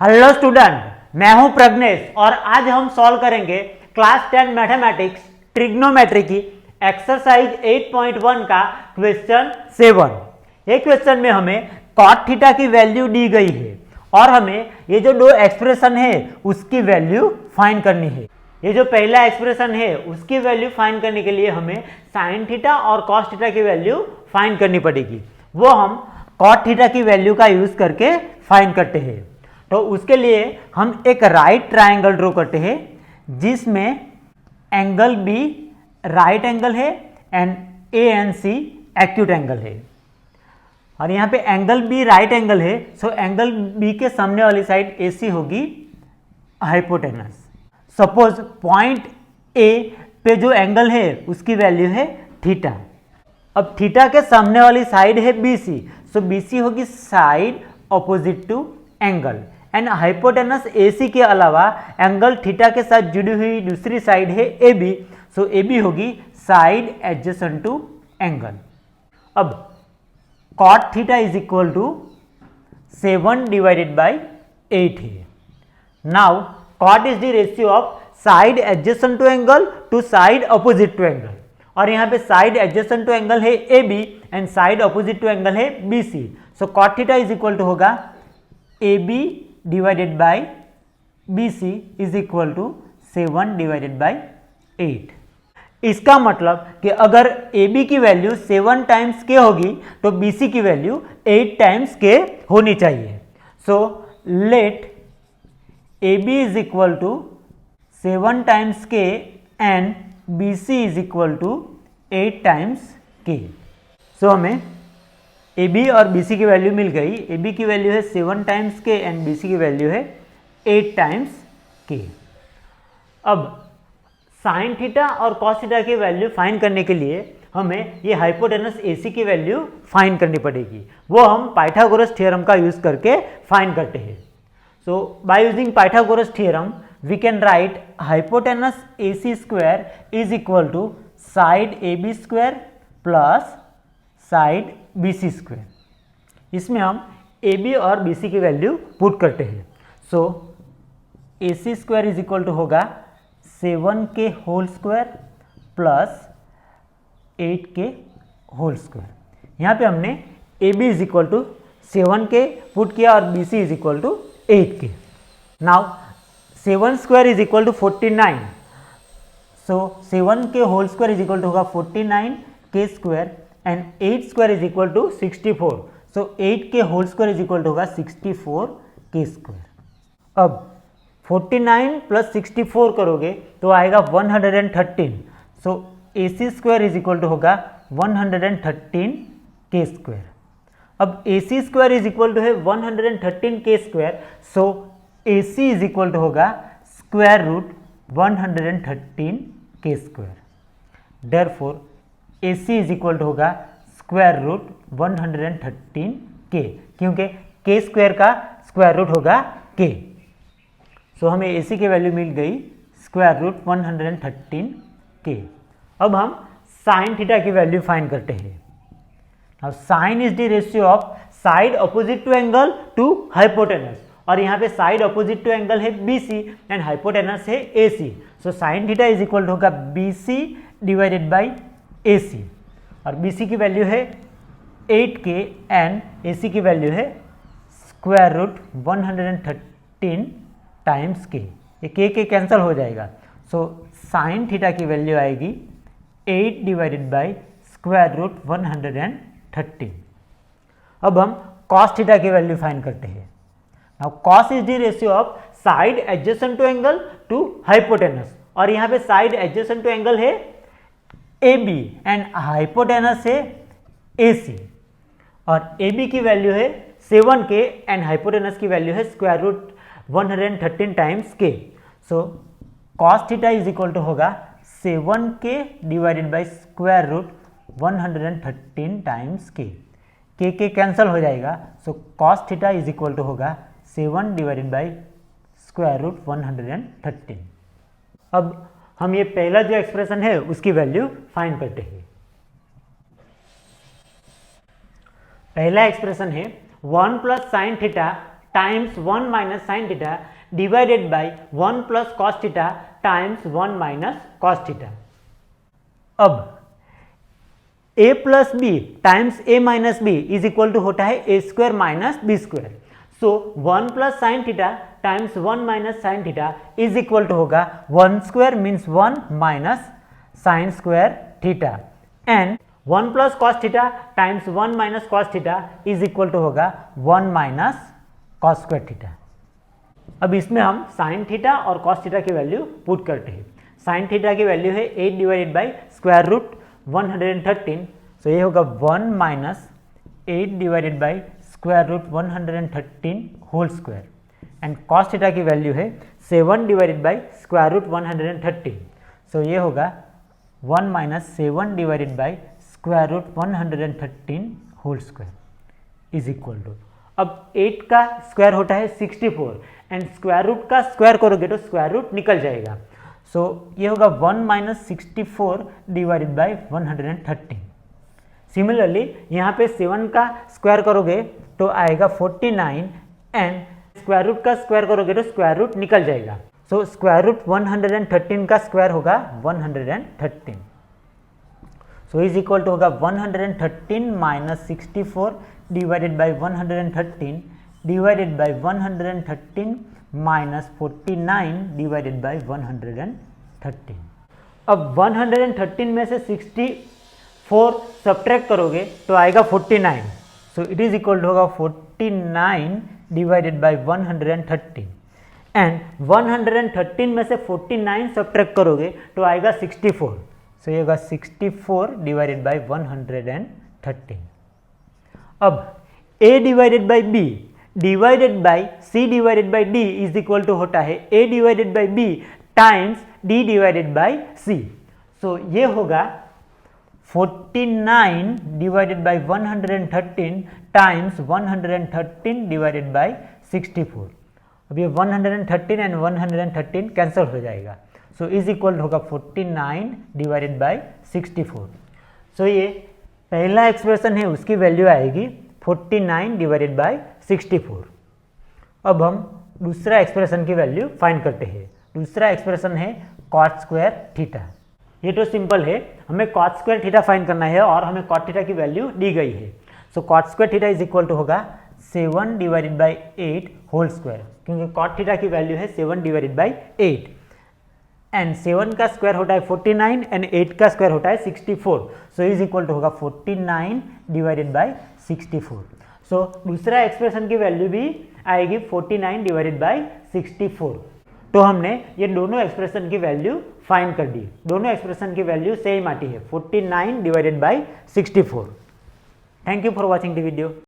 Hello student, मैं हूं प्रज्ञेश और आज हम सॉल्व करेंगे क्लास 10 मैथमेटिक्स ट्रिग्नोमेट्री की एक्सरसाइज 8.1 का क्वेश्चन 7। ये क्वेश्चन में हमें कॉट थीटा की वैल्यू दी गई है और हमें ये जो दो एक्सप्रेशन है उसकी वैल्यू फाइंड करनी है। ये जो पहला एक्सप्रेशन है उसकी वैल्यू फाइंड करने के लिए हमें साइन थीटा और कॉस थीटा की वैल्यू फाइंड करनी पड़ेगी। वो हम कॉट थीटा की वैल्यू का यूज करके फाइंड करते हैं। तो उसके लिए हम एक राइट ट्रायंगल ड्रॉ करते हैं जिसमें एंगल बी राइट एंगल है and A and C acute angle है। और यहाँ पे एंगल बी राइट एंगल है, सो एंगल बी के सामने वाली साइड ए सी होगी हाइपोटेनस। सपोज पॉइंट ए पे जो एंगल है उसकी वैल्यू है थीटा। अब थीटा के सामने वाली साइड है बी सी, सो बी सी होगी side opposite to angle and hypotenuse AC के अलावा एंगल थीटा के साथ जुड़ी हुई दूसरी साइड है AB, सो AB होगी साइड एडजेसेंट टू एंगल। अब cot theta is equal to 7 divided by 8 है। Now cot is the ratio of side adjacent to angle to side opposite to angle, और यहाँ पे साइड एडजेसेंट टू एंगल है AB and side opposite to angle है BC, so cot theta is equal to होगा AB divided by BC is equal to 7 divided by 8। इसका मतलब कि अगर AB की वैल्यू 7 टाइम्स K होगी तो BC की वैल्यू 8 टाइम्स K होनी चाहिए। So let AB is equal to 7 times K and BC is equal to 8 times K। So हमें AB और BC की वैल्यू मिल गई। AB की वैल्यू है 7 टाइम्स K एंड BC की वैल्यू है 8 टाइम्स K। अब साइन थीटा और कॉस थीटा की वैल्यू फाइंड करने के लिए हमें ये हाइपोटेनस AC की वैल्यू फाइंड करनी पड़ेगी। वो हम पाइथागोरस थ्योरम का यूज करके फाइंड करते हैं। So by using Pythagoras theorem we can write hypotenuse AC square is equal to side AB square plus side BC square. इसमें हम AB और BC की वैल्यू पुट करते हैं। So AC square is equal to होगा 7K whole square plus 8K whole square. यहाँ पे हमने AB is equal to 7K put किया और BC is equal to 8K। Now 7 square is equal to 49, so 7K whole square is equal to होगा 49K square and 8 square is equal to 64, so 8K whole square is equal to होगा 64K square. अब 49 plus 64 करोगे तो आएगा 113, so AC square is equal to होगा 113K square. अब AC square is equal to है 113K square, so AC is equal to होगा square root 113K square. Therefore AC is equal to होगा square root 113K, क्योंकि K square का square root होगा K। So हमें AC की value मिल गई square root 113K। अब हम साइन थीटा की वैल्यू फाइंड करते हैं। अब sine is the ratio of side opposite to angle to hypotenuse, और यहाँ पे साइड अपोजिट टू एंगल है BC एंड हाइपोटेनस है AC, so sine theta is equal to होगा BC डिवाइडेड बाई AC, और BC की वैल्यू है 8K and AC की वैल्यू है स्क्वायर रूट 113 टाइम्स K। ये K कैंसिल हो जाएगा, सो साइन थीटा की वैल्यू आएगी 8 डिवाइडेड बाई स्क्वायर रूट 113। अब हम कॉस थीटा की वैल्यू फाइंड करते हैं। Now cos is the ratio of side adjacent to angle to hypotenuse, और यहाँ पे साइड एडजेसेंट टू एंगल है AB एंड हाइपोटेनस है AC, और AB की वैल्यू है 7K एंड हाइपोटेनस की वैल्यू है square root 113 times K। So cos theta is equal to होगा 7K divided by square root 113 times K। K cancel हो जाएगा, so cos theta is equal to होगा 7 divided by square root 113। अब हम ये पहला जो एक्सप्रेशन है उसकी वैल्यू फाइंड करते हैं। पहला एक्सप्रेशन है 1 plus sine theta times 1 minus sine theta divided by 1 plus cos theta times 1 minus cos theta. अब a plus B times a minus B is equal to होता है a square minus B square. So 1 plus sine theta times 1 minus sine theta is equal to होगा 1 square means 1 minus sine square theta and 1 plus cos theta times 1 minus cos theta is equal to होगा 1 minus cos square theta. अब इसमें हम sine theta और cos theta की value put करते हैं। Sine theta की वैल्यू है 8 divided by square root 113, so ये होगा 1 minus 8 divided by square root 113 whole square and cos theta की वैल्यू है 7 divided by square root 113, so ये होगा 1 minus 7 divided by square root 113 whole square is equal to, अब 8 का square होता है 64 एंड स्क्वायर रूट का स्क्वायर करोगे तो स्क्वायर रूट निकल जाएगा, सो ये होगा 1 माइनस 64 डिवाइडेड बाई 113। सिमिलरली यहाँ पे 7 का स्क्वायर करोगे तो आएगा 49 एंड स्क्वायर रूट का स्क्वायर करोगे तो स्क्वायर रूट निकल जाएगा, सो स्क्वायर रूट 113 का स्क्वायर होगा 113, सो इज इक्वल टू होगा 113 minus 64 divided by 113 divided by 113 minus 49 divided by 113। अब 113 में से 64 सब्ट्रैक्ट करोगे तो आएगा 49, so it is equal to होगा 49 डिवाइडेड बाई 113 एंड 113 में से 49 सब्ट्रैक्ट करोगे तो आएगा 64, सो ये होगा 64 डिवाइडेड बाई 113। अब a divided by b divided by c divided by d is equal to होता है a divided by b times d divided by c, so ये होगा 49 divided by 113 times 113 divided by 64। अब ये 113 एंड 113 कैंसिल हो जाएगा, so is equal होगा 49 divided by 64, सो ये पहला एक्सप्रेशन है उसकी वैल्यू आएगी 49 डिवाइडेड बाई 64। अब हम दूसरा एक्सप्रेशन की वैल्यू फाइंड करते हैं। दूसरा एक्सप्रेशन है कॉट स्क्वायर थीटा। ये तो सिंपल है, हमें कॉट स्क्वायर थीटा फाइंड करना है और हमें कॉट थीटा की वैल्यू दी गई है, so cot square theta is equal to होगा 7 डिवाइडेड बाई 8 होल स्क्वायर, क्योंकि कॉट थीटा की वैल्यू है 7 डिवाइडेड बाई 8 एंड 7 का स्क्वायर होता है 49 एंड 8 का स्क्वायर होता है 64, सो इज इक्वल टू होगा 49 डिवाइडेड बाई 64। सो दूसरा एक्सप्रेशन की वैल्यू भी आएगी 49 डिवाइडेड बाई 64। तो हमने ये दोनों एक्सप्रेशन की वैल्यू फाइंड कर दी, दोनों एक्सप्रेशन की वैल्यू सेम आती है 49 divided by 64। Thank you for watching the video.